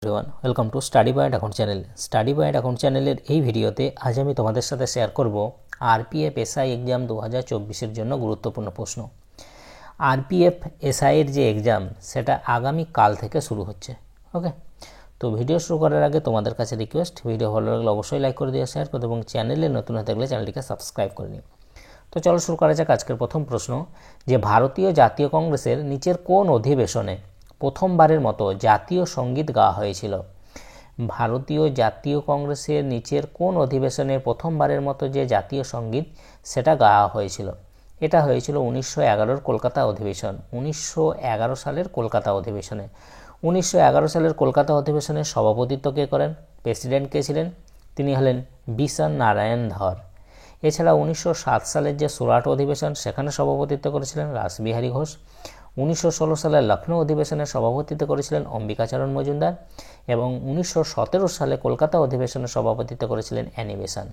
Everyone, welcome to study point account channel. Study point account চ্যানেলের এই ভিডিওতে আজ আমি তোমাদের সাথে শেয়ার করব আরপিএফ এসআই এক্সাম 2024-এর জন্য গুরুত্বপূর্ণ প্রশ্ন। আরপিএফ এসআই এর যে এক্সাম সেটা আগামী কাল থেকে শুরু হচ্ছে। ওকে, তো ভিডিও শুরু করার আগে তোমাদের কাছে রিকোয়েস্ট, ভিডিও ভালো লাগলে অবশ্যই লাইক করে দিয়ে শেয়ার করো এবং চ্যানেলে নতুন হয়ে থাকলে চ্যানেলটিকে সাবস্ক্রাইব করে নিও। তো চলো শুরু করা যাক আজকের প্রথম প্রশ্ন, যে ভারতীয় জাতীয় কংগ্রেসের নিচের কোন অধিবেশনে প্রথমবারের মতো জাতীয় সঙ্গীত গাওয়া হয়েছিল? ভারতীয় জাতীয় কংগ্রেসের নিচের কোন অধিবেশনে প্রথমবারের মতো যে জাতীয় সঙ্গীত সেটা গাওয়া হয়েছিল? এটা হয়েছিল 1911 কলকাতা অধিবেশন। 1911 সালের কলকাতা অধিবেশনে। 1911 সালের কলকাতা অধিবেশনের সভাপতিত্ব কে করেন? প্রেসিডেন্ট কে ছিলেন? তিনি হলেন বিশন নারায়ণ ধর। এছাড়া 1907 সালের যে সুরাট অধিবেশন সেখানে সভাপতিত্ব করেছিলেন রাসবিহারী ঘোষ। 1916 সালের লখনৌ অধিবেশনে সভাপতিত্ব করেছিলেন অম্বিকাচরণ মজুমদার এবং 1917 সালে কলকাতা অধিবেশনে সভাপতিত্ব করেছিলেন অ্যানি বেসান্ট।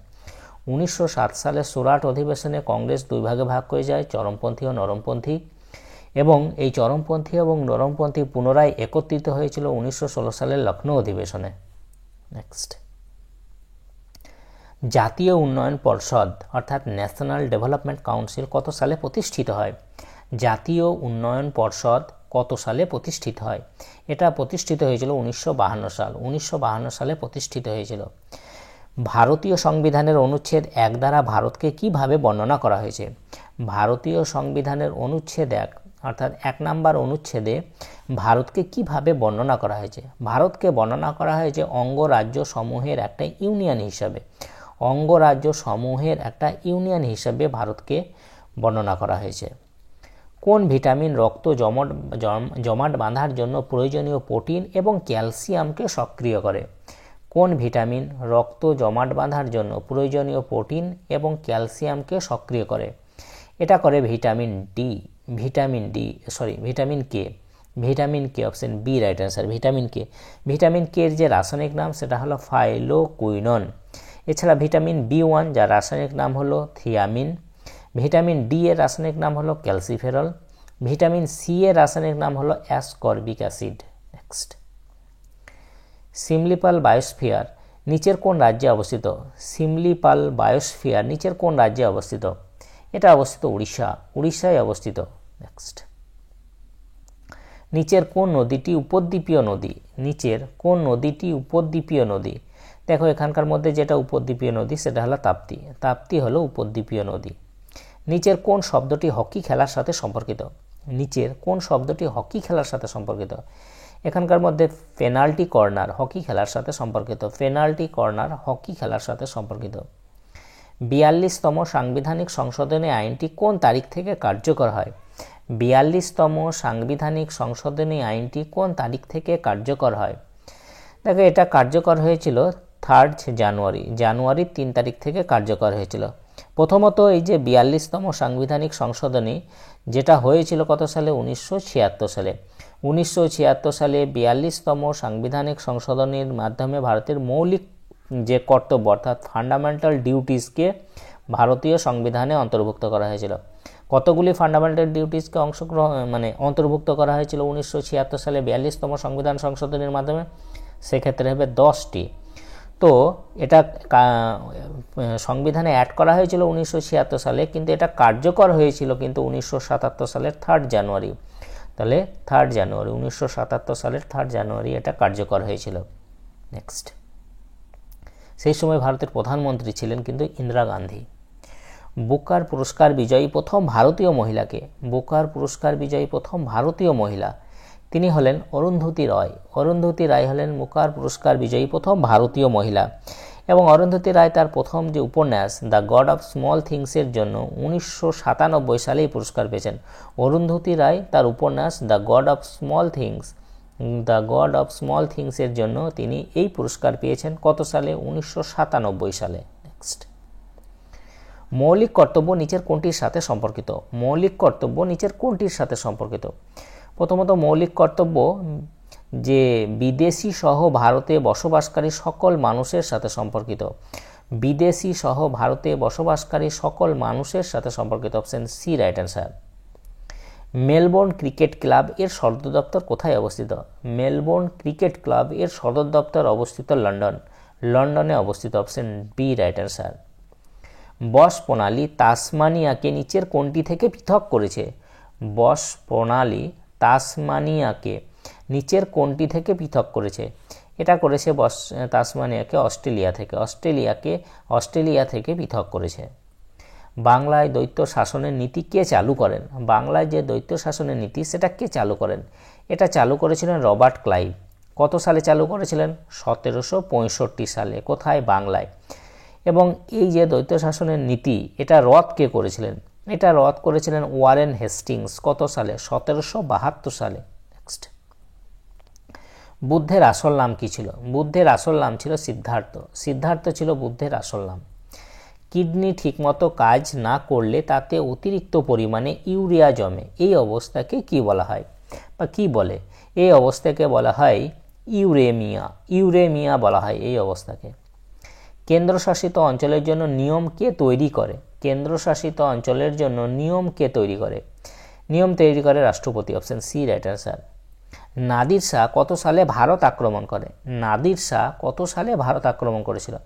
1907 সালে সুরাট অধিবেশনে কংগ্রেস দুই ভাগে ভাগ হয়ে যায়, চরমপন্থী ও নরমপন্থী, এবং এই চরমপন্থী এবং নরমপন্থী পুনরায় একত্রিত হয়েছিল 1916 সালের লখনৌ অধিবেশনে। নেক্সট, জাতীয় উন্নয়ন পর্ষদ অর্থাৎ ন্যাশনাল ডেভেলপমেন্ট কাউন্সিল কত সালে প্রতিষ্ঠিত হয়? জাতীয় উন্নয়ন পর্ষদ কত সালে প্রতিষ্ঠিত হয়? এটা প্রতিষ্ঠিত হয়েছিল 1952 সাল। 1952 সালে প্রতিষ্ঠিত হয়েছিল। ভারতীয় সংবিধানের অনুচ্ছেদ 1 দ্বারা ভারতকে কিভাবে বর্ণনা করা হয়েছে? ভারতীয় সংবিধানের অনুচ্ছেদ 1 অর্থাৎ 1 নম্বর অনুচ্ছেদে ভারতকে কিভাবে বর্ণনা করা হয়েছে? ভারতকে বর্ণনা করা হয়েছে অঙ্গরাজ্য সমূহের একটা ইউনিয়ন হিসাবে। অঙ্গরাজ্য সমূহের একটা ইউনিয়ন হিসাবে ভারতকে বর্ণনা করা হয়েছে। কোন ভিটামিন রক্ত জমাট বাঁধার জন্য প্রয়োজনীয় প্রোটিন এবং ক্যালসিয়ামকে সক্রিয় করে? কোন ভিটামিন রক্ত জমাট বাঁধার জন্য প্রয়োজনীয় প্রোটিন এবং ক্যালসিয়ামকে সক্রিয় করে? এটা করে vitamin K. Vitamin K, option B right answer, vitamin K. Vitamin K এর যে রাসায়নিক নাম সেটা হলো ফাইলোকুইনন। এছাড়া ভিটামিন বি1 যার রাসায়নিক নাম হলো থিয়ামিন। ভিটামিন ডি এর রাসায়নিক নাম হলো ক্যালসিফেরল। ভিটামিন সি এর রাসায়নিক নাম হলো ascorbic acid. Next, Similipal biosphere নিচের কোন রাজ্যে অবস্থিত? সিমলিপাল বায়োস্ফিয়ার নিচের কোন রাজ্যে অবস্থিত? এটা অবস্থিত উড়িষ্যায় অবস্থিত। নেক্সট, নিচের কোন নদীটি উপদ্বীপীয় নদী? নিচের কোন নদীটি উপদ্বীপীয় নদী? দেখো এখানকার মধ্যে যেটা উপদ্বীপীয় নদী সেটা হলো তাপ্তি। তাপ্তি হলো উপদ্বীপীয় নদী। নিচের কোন শব্দটি হকি খেলার সাথে সম্পর্কিত? নিচের কোন শব্দটি হকি খেলার সাথে সম্পর্কিত? এখানকার মধ্যে পেনাল্টি কর্নার হকি খেলার সাথে সম্পর্কিত। পেনাল্টি কর্নার হকি খেলার সাথে সম্পর্কিত। 42তম সাংবিধানিক সংশোধনী আইনটি কোন তারিখ থেকে কার্যকর হয়? 42তম সাংবিধানিক সংশোধনী আইনটি কোন তারিখ থেকে কার্যকর হয়? দেখো এটা কার্যকর হয়েছিল 3 জানুয়ারি 3 তারিখ থেকে কার্যকর হয়েছিল। প্রথমত এই যে 42তম সাংবিধানিক সংশোধনী যেটা হয়েছিল কত সালে? 1976 সালে। 1976 সালে 42তম সাংবিধানিক সংশোধনীর মাধ্যমে ভারতের মৌলিক যে কর্তব্য অর্থাৎ ফান্ডামেন্টাল ডিউটিসকে ভারতীয় সংবিধানে অন্তর্ভুক্ত করা হয়েছিল। কতগুলি ফান্ডামেন্টাল ডিউটিসকে অন্তর্ভুক্ত করা হয়েছিল 1976 সালে 42তম সংবিধান সংশোধনীর মাধ্যমে? সেক্ষেত্রে হবে 10টি। তো এটা সংবিধানে অ্যাড করা হয়েছিল 1976 সালে, কিন্তু এটা কার্যকর হয়েছিল কিন্তু 1977 সালের 3 জানুয়ারি। তাহলে 3 জানুয়ারি 1977 সালের 3 জানুয়ারি এটা কার্যকর হয়েছিল। নেক্সট, সেই সময় ভারতের প্রধানমন্ত্রী ছিলেন কিন্তু ইন্দিরা গান্ধী। বুকার পুরস্কার বিজয়ী প্রথম ভারতীয় মহিলাকে? বুকার পুরস্কার বিজয়ী প্রথম ভারতীয় মহিলা তিনি হলেন অরুন্ধতী রয়। অরুন্ধতী রায় হলেন বুকার পুরস্কার বিজয়ী প্রথম ভারতীয় মহিলা এবং অরুন্ধতী রায় তার প্রথম যে উপন্যাস দ্য গড অফ স্মল থিংসের জন্য 1997 সালে এই পুরস্কার পেয়েছেন। অরুন্ধতী রায় তার উপন্যাস দ্য গড অফ স্মল থিংসের জন্য তিনি এই পুরস্কার পেয়েছেন কত সালে? 1997 সালে। নেক্সট, মৌলিক কর্তব্য নিচের কোনটির সাথে সম্পর্কিত? মৌলিক কর্তব্য নিচের কোনটির সাথে সম্পর্কিত? প্রথমত মৌলিক কর্তব্য যে বিদেশি সহ ভারতে বসবাসকারী সকল মানুষের সাথে সম্পর্কিত। বিদেশি সহ ভারতে বসবাসকারী সকল মানুষের সাথে সম্পর্কিত, option C right answer. Melbourne cricket club এর সদর দপ্তর কোথায় অবস্থিত? মেলবোর্ন ক্রিকেট ক্লাব এর সদর দপ্তর অবস্থিত লন্ডনে অবস্থিত। Option B right answer. Bass প্রণালী তাসমানিয়াকে নিচের কোনটি থেকে পৃথক করেছে? বস প্রণালী তাসমানিয়াকে নিচের কোনটি থেকে পৃথক করেছে? এটা করেছে তাসমানিয়াকে অস্ট্রেলিয়া থেকে পৃথক করেছে। বাংলায় দ্বৈত শাসনের নীতি কে চালু করেন? বাংলায় যে দ্বৈত শাসনের নীতি সেটা কে চালু করেন? এটা চালু করেছিলেন রবার্ট ক্লাইভ। কত সালে চালু করেছিলেন? 1765 সালে। কোথায়? বাংলায়। এবং এই যে দ্বৈত শাসনের নীতি এটা রদ কে করেছিলেন? এটা রদ করেছিলেন ওয়ারেন হেস্টিংস। কত সালে? 1772 সালে। নেক্সট, বুদ্ধের আসল নাম কি ছিল? বুদ্ধের আসল নাম ছিল সিদ্ধার্থ ছিল বুদ্ধের আসল নাম। কিডনি ঠিকমতো কাজ না করলে তাতে অতিরিক্ত পরিমাণে ইউরিয়া জমে, এই অবস্থাকে কি বলা হয় বা কি বলে? এই অবস্থাকে বলা হয় ইউরেমিয়া বলা হয় এই অবস্থাকে। কেন্দ্রশাসিত অঞ্চলের জন্য নিয়ম কে তৈরি করে? কেন্দ্রশাসিত অঞ্চলের জন্য নিয়ম কে তৈরি করে? নিয়ম তৈরি করে রাষ্ট্রপতি। Option C right answer. Nadir Shah কত সালে ভারত আক্রমণ করে? নাদির শাহ কত সালে ভারত আক্রমণ করেছিল?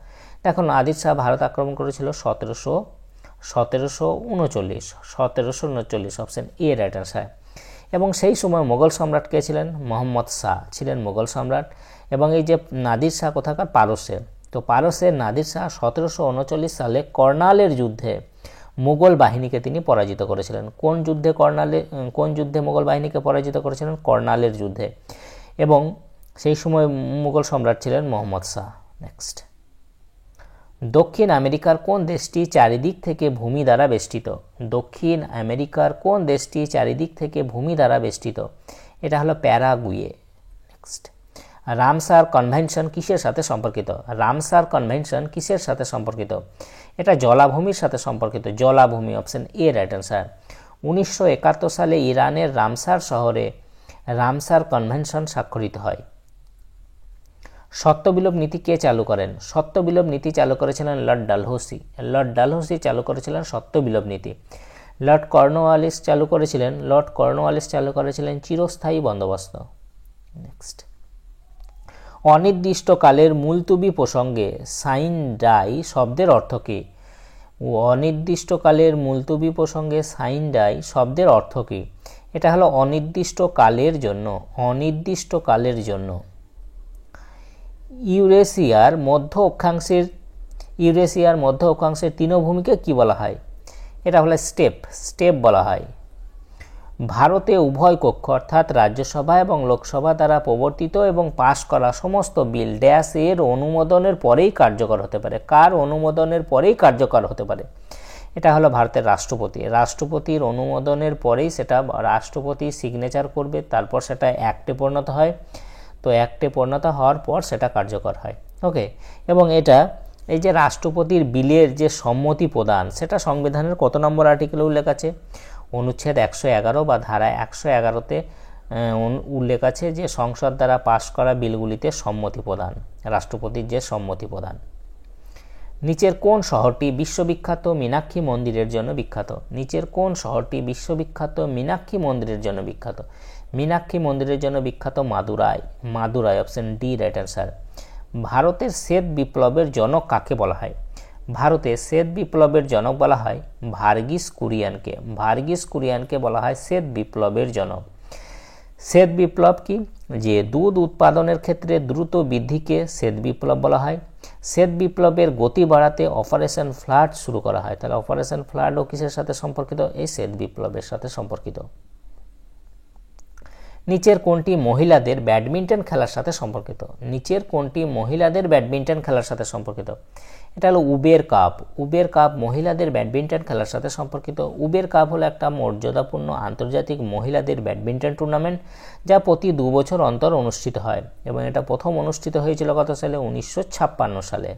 দেখো, নাদির শাহ ভারত আক্রমণ করেছিল 1739। Option A right answer. এবং সেই সময় মোগল সম্রাট কে ছিলেন? মোহাম্মদ শাহ ছিলেন মোগল সম্রাট। এবং এই যে নাদির শাহ কোথাকার? পারস্যের। তো পারস্যের নাদির শাহ 1739 সালে কর্নালের যুদ্ধে মুঘল বাহিনীকে তিনি পরাজিত করেছিলেন। কোন যুদ্ধে মুঘল বাহিনীকে পরাজিত করেছিলেন? কর্নালের যুদ্ধে। এবং সেই সময় মুঘল সম্রাট ছিলেন মোহাম্মদ শাহ। নেক্সট, দক্ষিণ আমেরিকার কোন দেশটি চারিদিক থেকে ভূমি দ্বারা বেষ্টিত? দক্ষিণ আমেরিকার কোন দেশটি চারিদিক থেকে ভূমি দ্বারা বেষ্টিত? এটা হলো প্যারাগুয়ে। নেক্সট, রামসার কনভেনশন কিসের সাথে সম্পর্কিত? রামসার কনভেনশন কিসের সাথে সম্পর্কিত? এটা জলাভূমির সাথে সম্পর্কিত। জলাভূমি। Option A right answer. 1971 সালে ইরানের রামসার শহরে রামসার কনভেনশন স্বাক্ষরিত হয়। সত্যবিলোপ নীতি কে চালু করেন? সত্যবিলোপ নীতি চালু করেছিলেন লর্ড ডালহৌসি চালু করেছিলেন সত্যবিলোপ নীতি। লর্ড কর্নওয়ালিস চালু করেছিলেন চিরস্থায়ী বন্দোবস্ত। নেক্সট, অনির্দিষ্টকালের মুলতুবি প্রসঙ্গে সাইন ডাই শব্দের অর্থ কী? অনির্দিষ্টকালের মুলতুবি প্রসঙ্গে সাইন ডাই শব্দের অর্থ কী? এটা হলো অনির্দিষ্টকালের জন্য। ইউরেশিয়ার মধ্য অক্ষাংশের তৃণভূমিকে কি বলা হয়? এটা হলো স্টেপ বলা হয়। ভারতে উভয় কক্ষ অর্থাৎ রাজ্যসভা এবং লোকসভা দ্বারা প্রবর্তিত এবং পাশ করা সমস্ত বিল ড্যাশ এর অনুমোদনের পরেই কার্যকর হতে পারে। কার অনুমোদনের পরেই কার্যকর হতে পারে? এটা হলো ভারতের রাষ্ট্রপতির অনুমোদনের পরেই সেটা রাষ্ট্রপতি সিগনেচার করবে, তারপর সেটা অ্যাক্টে পরিণত হয়। তো অ্যাক্টে পরিণত হওয়ার পর সেটা কার্যকর হয়। ওকে, এবং এটা এই যে রাষ্ট্রপতির বিলের যে সম্মতি প্রদান সেটা সংবিধানের কত নম্বর আর্টিকেলে উল্লেখ আছে? অনুচ্ছেদ 111 বা ধারা 111-তে উল্লেখ আছে যে সংসদ দ্বারা পাশ করা বিলগুলিতে সম্মতি প্রদান, রাষ্ট্রপতির যে সম্মতি প্রদান। নিচের কোন শহরটি বিশ্ববিখ্যাত মীনাক্ষী মন্দিরের জন্য বিখ্যাত? নিচের কোন শহরটি বিশ্ববিখ্যাত মীনাক্ষী মন্দিরের জন্য বিখ্যাত? মীনাক্ষী মন্দিরের জন্য বিখ্যাত Madurai. Option D right answer. ভারতের শ্বেত বিপ্লবের জনক কাকে বলা হয়? ভারতে শ্বেত বিপ্লবের জনক বলা হয় ভার্গিস কুরিয়ানকে বলা হয় শ্বেত বিপ্লবের জনক। শ্বেত বিপ্লব কি? যে দুধ উৎপাদনের ক্ষেত্রে দ্রুত বৃদ্ধিকে শ্বেত বিপ্লব বলা হয়। শ্বেত বিপ্লবের গতি বাড়াতে অপারেশন ফ্লাড শুরু করা হয়। তাহলে অপারেশন ফ্লাডও কিসের সাথে সম্পর্কিত? এই শ্বেত বিপ্লবের সাথে সম্পর্কিত। নিচের কোনটি মহিলাদের ব্যাডমিন্টন খেলার সাথে সম্পর্কিত? এটা হলো উবের কাপ মহিলাদের ব্যাডমিন্টন খেলার সাথে সম্পর্কিত। উবের কাপ হলো একটা মর্যাদাপূর্ণ আন্তর্জাতিক মহিলাদের ব্যাডমিন্টন টুর্নামেন্ট যা প্রতি 2 বছর অন্তর অনুষ্ঠিত হয় এবং এটা প্রথম অনুষ্ঠিত হয়েছিল কত সালে? 1956 সালে।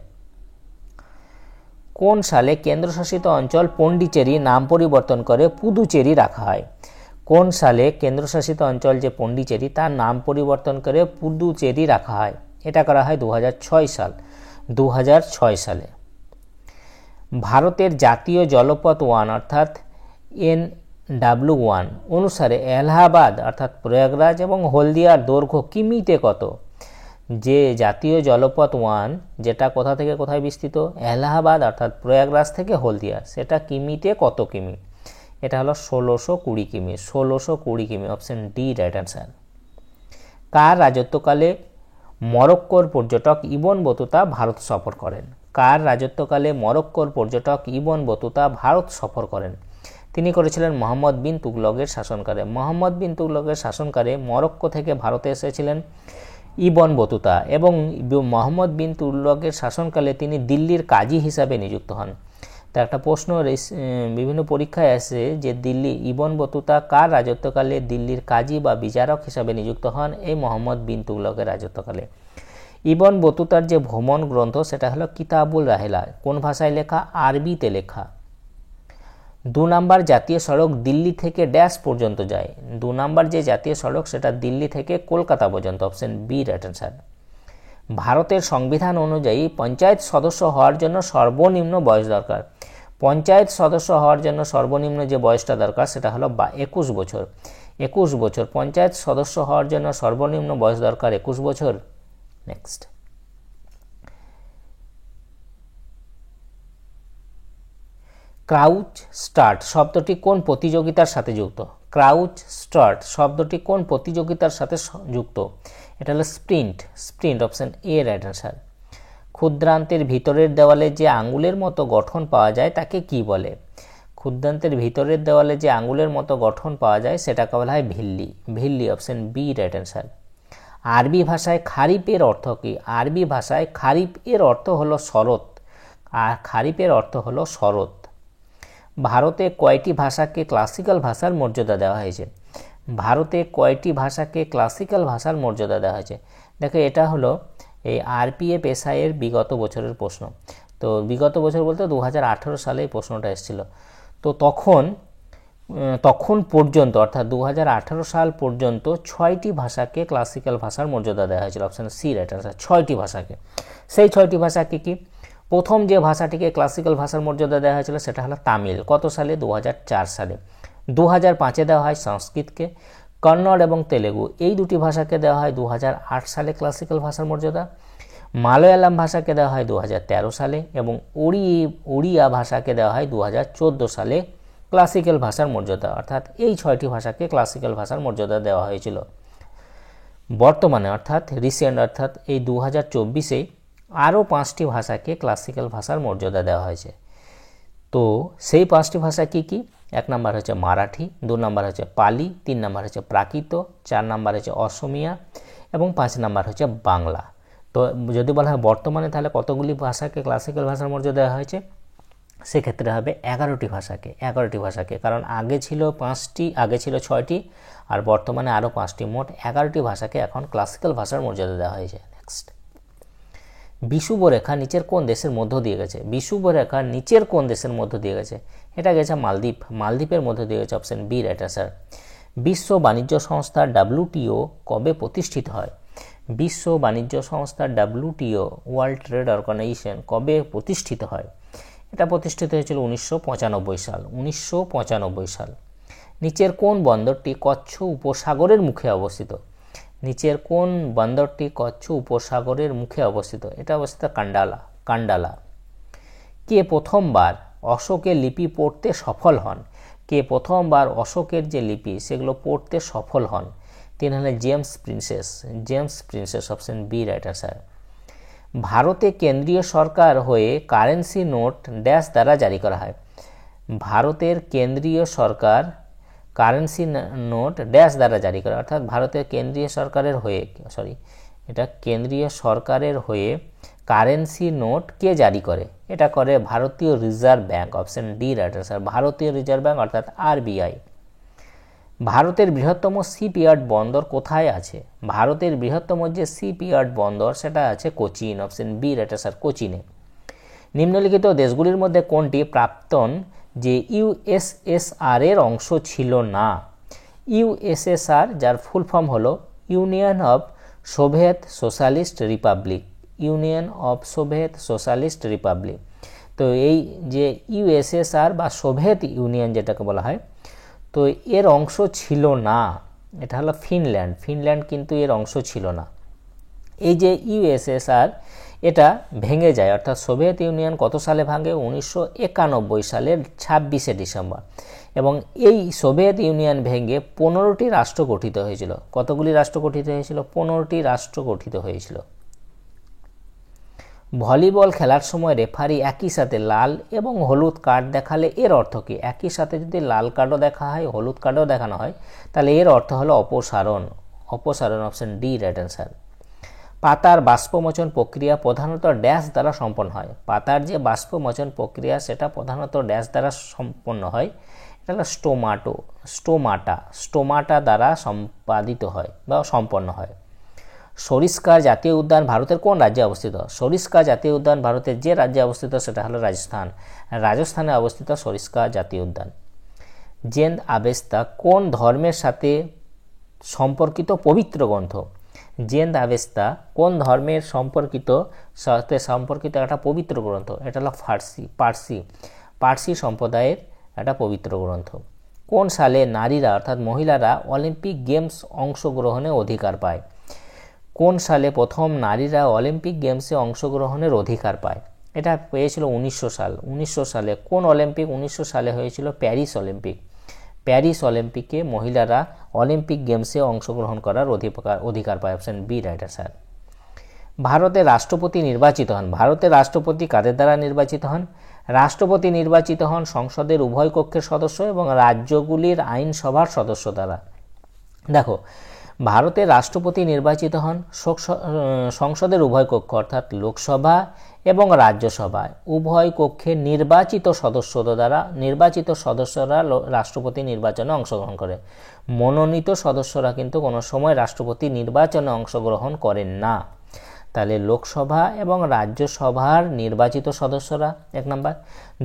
কোন সালে কেন্দ্রশাসিত অঞ্চল পন্ডিচেরি নাম পরিবর্তন করে পুদুচেরি রাখা হয়? কোন সালে কেন্দ্রশাসিত অঞ্চল যে পন্ডিচেরি তার নাম পরিবর্তন করে পুদুচেরি রাখা হয়? এটা করা হয় 2006 সালে। ভারতের জাতীয় জলপথ 1 অর্থাৎ W1 অনুসারে এলাহাবাদ অর্থাৎ প্রয়াগরাজ এবং হলদিয়ার দৈর্ঘ্য কিমিতে কত? যে জাতীয় জলপথ 1 যেটা কোথা থেকে কোথায় বিস্তৃত, এলাহাবাদ অর্থাৎ প্রয়াগরাজ থেকে হলদিয়া, সেটা কিমিতে কত কিমি? এটা হলো 1620 কিমি। 1620 কিমি, অপশন ডি রাইট অ্যান্সার। কার রাজত্বকালে মরক্কোর পর্যটক ইবন বতুতা ভারত সফর করেন? কার রাজত্বকালে মরক্কোর পর্যটক ইবন বতুতা ভারত সফর করেন? তিনি করেছিলেন মোহাম্মদ বিন তুগলকের শাসনকালে। মোহাম্মদ বিন তুগলকের শাসনকালে মরক্কো থেকে ভারতে এসেছিলেন ইবন বতুতা, এবং মোহাম্মদ বিন তুগলকের শাসনকালে তিনি দিল্লির কাজী হিসাবে নিযুক্ত হন। তো একটা প্রশ্ন বিভিন্ন পরীক্ষায় আসে যে ইবন বতুতা কার রাজত্বকালে দিল্লির কাজী বা বিচারক হিসাবে নিযুক্ত হন? এই মোহাম্মদ বিন তুগলকের রাজত্বকালে। ইবন বতুতার যে ভ্রমণ গ্রন্থ সেটা হলো কিতাবুল রাহেলা। কোন ভাষায় লেখা? আরবিতে লেখা। 2 নম্বর জাতীয় সড়ক দিল্লি থেকে ড্যাশ পর্যন্ত যায়? 2 নম্বর যে জাতীয় সড়ক সেটা দিল্লি থেকে কলকাতা পর্যন্ত, অপশন বি রাইট অ্যান্সার। ভারতের সংবিধান অনুযায়ী পঞ্চায়েত সদস্য হওয়ার জন্য সর্বনিম্ন বয়স দরকার। পঞ্চায়েত সদস্য হওয়ার জন্য সর্বনিম্ন যে বয়সটা দরকার সেটা হলো 21 বছর। 21 বছর পঞ্চায়েত সদস্য হওয়ার জন্য সর্বনিম্ন বয়স দরকার 21 বছর। নেক্সট, ক্রাউচ স্টার্ট শব্দটি কোন প্রতিযোগিতার সাথে যুক্ত? ক্রাউচ স্টার্ট শব্দটি কোন প্রতিযোগিতার সাথে যুক্ত? এটা হলো sprint. Sprint, option A right answer. ক্ষুদ্রান্তের ভিতরের দেওয়ালে যে আঙুলের মতো গঠন পাওয়া যায় তাকে কি বলে? ক্ষুদ্রান্তের ভিতরের দেওয়ালে যে আঙুলের মতো গঠন পাওয়া যায় সেটাকে বলা হয় villi. Villi, option B right answer. আরবি ভাষায় খারিফের অর্থ কি? আরবি ভাষায় খারিফ এর অর্থ হলো শরৎ, আর খারিফের অর্থ হলো শরৎ। ভারতে কয়টি ভাষাকে ক্লাসিক্যাল ভাষার মর্যাদা দেওয়া হয়েছে? ভারতে কয়টি ভাষাকে ক্লাসিক্যাল ভাষার মর্যাদা দেওয়া হয়েছে? দেখো, এটা হলো এই আরপিএফ এসআই এর বিগত বছরের প্রশ্ন। তো বিগত বছর বলতে 2018 সালে এই প্রশ্নটা এসেছিল। তো তখন পর্যন্ত অর্থাৎ 2018 সাল পর্যন্ত 6টি ভাষাকে ক্লাসিক্যাল ভাষার মর্যাদা দেওয়া হয়েছিল, অপশন সি রাইট অ্যান্সার। 6টি ভাষাকে। সেই 6টি ভাষা কি কি? প্রথম যে ভাষাটিকে ক্লাসিক্যাল ভাষার মর্যাদা দেওয়া হয়েছিল সেটা হলো তামিল। কত সালে? 2004 সালে। 2005-এ দেওয়া হয় সংস্কৃতকে। কন্নড় এবং তেলেগু এই দুটি ভাষাকে দেওয়া হয় 2008 সালে ক্লাসিক্যাল ভাষার মর্যাদা। মালয়ালাম ভাষাকে দেওয়া হয় 2013 সালে, এবং ওড়িয়া ভাষাকে দেওয়া হয় 2014 সালে ক্লাসিক্যাল ভাষার মর্যাদা। অর্থাৎ এই 6টি ভাষাকে ক্লাসিক্যাল ভাষার মর্যাদা দেওয়া হয়েছিল। বর্তমানে অর্থাৎ রিসেন্ট অর্থাৎ এই 2024-এ আরও 5টি ভাষাকে ক্লাসিক্যাল ভাষার মর্যাদা দেওয়া হয়েছে। তো সেই 5টি ভাষা কি কি? 1 নম্বর হচ্ছে মারাঠি, 2 নম্বর হচ্ছে পালি, 3 নম্বর হচ্ছে প্রাকৃত, 4 নম্বর হচ্ছে অসমিয়া, এবং 5 নম্বর হচ্ছে বাংলা। তো যদি বলা হয় বর্তমানে তাহলে কতগুলি ভাষাকে ক্লাসিক্যাল ভাষার মর্যাদা দেওয়া হয়েছে? সেক্ষেত্রে হবে 11টি ভাষাকে, কারণ আগে ছিল 6টি আর বর্তমানে আরও 5টি, মোট 11টি ভাষাকে এখন ক্লাসিক্যাল ভাষার মর্যাদা দেওয়া হয়েছে। নেক্সট, বিষুব রেখা নিচের কোন দেশের মধ্য দিয়ে গেছে? বিষুব রেখা নিচের কোন দেশের মধ্য দিয়ে গেছে? এটা গেছে মালদ্বীপ। মালদ্বীপের মধ্য দিয়ে গেছে, অপশন বি রাইট অ্যান্সার। বিশ্ব বাণিজ্য সংস্থা WTO কবে প্রতিষ্ঠিত হয়? বিশ্ব বাণিজ্য সংস্থা WTO ওয়ার্ল্ড ট্রেড অর্গানাইজেশন কবে প্রতিষ্ঠিত হয়? এটা প্রতিষ্ঠিত হয়েছিল 1995 সাল। 1995 সাল। নিচের কোন বন্দরটি কচ্ছ উপসাগরের মুখে অবস্থিত? নিচের কোন বন্দরটি কচ্ছ উপসাগরের মুখে অবস্থিত? এটা অবস্থিত কান্ডালা। কে প্রথমবার অশোকের লিপি পড়তে সফল হন? কে প্রথমবার অশোকের যে লিপি সেগুলো পড়তে সফল হন? তিনি হলেন James Prinsep, option B right answer. ভারতে কেন্দ্রীয় সরকার হয়ে কারেন্সি নোট ড্যাশ দ্বারা জারি করা হয়? ভারতের কেন্দ্রীয় সরকার কারেন্সি নোট ড্যাশ দ্বারা জারি করা, অর্থাৎ ভারতের কেন্দ্রীয় সরকারের হয়ে কারেন্সি নোট কে জারি করে? এটা করে ভারতীয় reserve bank, option D right answer. ভারতীয় রিজার্ভ ব্যাংক অর্থাৎ আরবিআই। ভারতের বৃহত্তম শিপইয়ার্ড বন্দর কোথায় আছে? ভারতের বৃহত্তম যে শিপইয়ার্ড বন্দর সেটা আছে Cochin, option B right answer, কোচিনে। নিম্নলিখিত দেশগুলির মধ্যে কোনটি প্রাক্তন যে ইউএসএসআর এর অংশ ছিল না? ইউএসএসআর যার ফুল ফর্ম হলো union of Soviet socialist Republic. তো এই যে ইউএসএসআর বা সোভিয়েত ইউনিয়ন যেটাকে বলা হয়, তো এর অংশ ছিল না, এটা হলো ফিনল্যান্ড। ফিনল্যান্ড কিন্তু এর অংশ ছিল না। এই যে ইউএসএসআর এটা ভেঙে যায়, অর্থাৎ সোভিয়েত ইউনিয়ন কত সালে ভাঙে? 1991 সালের 26শে ডিসেম্বর। এবং এই সোভিয়েত ইউনিয়ন ভেঙে 15টি রাষ্ট্র গঠিত হয়েছিল। কতগুলি রাষ্ট্র গঠিত হয়েছিল? 15টি রাষ্ট্র গঠিত হয়েছিল। ভলিবল খেলার সময় রেফারি একই সাথে লাল এবং হলুদ কার্ড দেখালে এর অর্থ কী? একই সাথে যদি লাল কার্ডও দেখা হয়, হলুদ কার্ডও দেখানো হয়, তাহলে এর অর্থ হলো অপসারণ। অপসারণ, অপশন ডি রাইট অ্যান্সার। পাতার বাষ্পমোচন প্রক্রিয়া প্রধানত ড্যাশ দ্বারা সম্পন্ন হয়। পাতার যে বাষ্পমোচন প্রক্রিয়া সেটা প্রধানত ড্যাশ দ্বারা সম্পন্ন হয়। এটা হলো স্টোমাটা দ্বারা সম্পাদিত হয় বা সম্পন্ন হয়। সরিস্কা জাতীয় উদ্যান ভারতের কোন রাজ্যে অবস্থিত? সরিস্কা জাতীয় উদ্যান ভারতের যে রাজ্যে অবস্থিত সেটা হলো রাজস্থান। রাজস্থানে অবস্থিত সরিস্কা জাতীয় উদ্যান। জেন্দ আবেস্তা কোন ধর্মের সাথে সম্পর্কিত পবিত্র গ্রন্থ? জেন্দ আবেস্তা কোন ধর্মের সাথে সম্পর্কিত একটা পবিত্র গ্রন্থ? এটা হলো পার্সি সম্প্রদায়ের একটা পবিত্র গ্রন্থ। কোন সালে নারীরা অর্থাৎ মহিলারা অলিম্পিক গেমস অংশগ্রহণে অধিকার পায়? কোন সালে প্রথম নারীরা অলিম্পিক গেমসে অংশগ্রহণের অধিকার পায়? এটা পেয়েছিল 1900 সালে। কোন অলিম্পিক? 1900 সালে হয়েছিল প্যারিস অলিম্পিক। প্যারিস অলিম্পিকে মহিলারা অলিম্পিক গেমসে অংশগ্রহণ করার অধিকার পায়। Option B right answer. ভারতের রাষ্ট্রপতি নির্বাচিত হন। ভারতের রাষ্ট্রপতি কাদের দ্বারা নির্বাচিত হন? রাষ্ট্রপতি নির্বাচিত হন সংসদের উভয় কক্ষের সদস্য এবং রাজ্যগুলির আইনসভার সদস্য দ্বারা। দেখো, ভারতের রাষ্ট্রপতি নির্বাচিত হন সংসদের উভয় কক্ষ অর্থাৎ লোকসভা এবং রাজ্যসভা উভয় কক্ষের নির্বাচিত সদস্যদের দ্বারা। নির্বাচিত সদস্যরা রাষ্ট্রপতি নির্বাচনে অংশগ্রহণ করে। মনোনীত সদস্যরা কিন্তু কোনো সময় রাষ্ট্রপতি নির্বাচনে অংশগ্রহণ করেন না। তাহলে লোকসভা এবং রাজ্যসভার নির্বাচিত সদস্যরা 1 নাম্বার।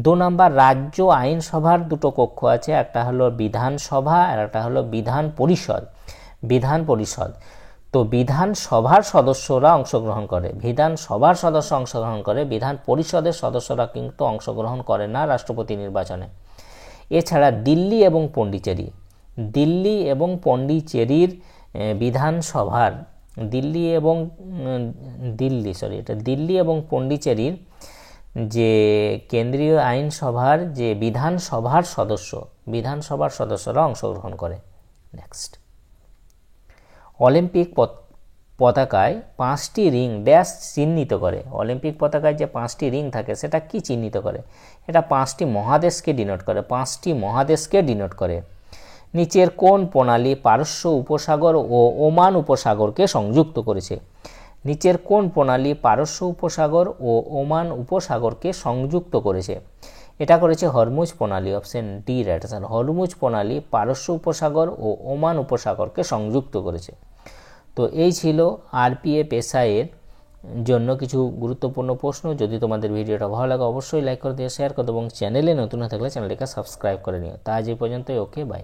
2 নাম্বার, রাজ্য আইনসভার দুটো কক্ষ আছে, একটা হলো বিধানসভা আর একটা হলো বিধান পরিষদ। তো বিধানসভার সদস্যরা অংশগ্রহণ করে, বিধানসভার সদস্য অংশগ্রহণ করে, বিধান পরিষদের সদস্যরা কিন্তু অংশগ্রহণ করে না রাষ্ট্রপতি নির্বাচনে। এছাড়া দিল্লি এবং পন্ডিচেরির বিধানসভার দিল্লি এবং পন্ডিচেরির যে কেন্দ্রীয় আইনসভার যে বিধানসভার সদস্যরা অংশগ্রহণ করে। নেক্সট, অলিম্পিক পতাকায় 5টি রিং ড্যাশ চিহ্নিত করে। অলিম্পিক পতাকায় যে 5টি রিং থাকে সেটা কি চিহ্নিত করে? এটা 5টি মহাদেশকে ডিনোট করে। নিচের কোন প্রণালী পারস্য উপসাগর ও ওমান উপসাগরকে সংযুক্ত করেছে? নিচের কোন প্রণালী পারস্য উপসাগর ও ওমান উপসাগরকে সংযুক্ত করেছে? এটা করেছে হরমুজ প্রণালী। Option D right answer. Hormuz প্রণালী পারস্য উপসাগর ও ওমান উপসাগরকে সংযুক্ত করেছে। তো এই ছিল আরপিএফ এসআই এর জন্য কিছু গুরুত্বপূর্ণ প্রশ্ন। যদি তোমাদের ভিডিওটা ভালো লাগে অবশ্যই লাইক করে দিয়ে শেয়ার করো এবং চ্যানেলে নতুন হয়ে থাকলে চ্যানেলটিকে সাবস্ক্রাইব করে নিও। তা আজ এই পর্যন্তই। ওকে, বাই।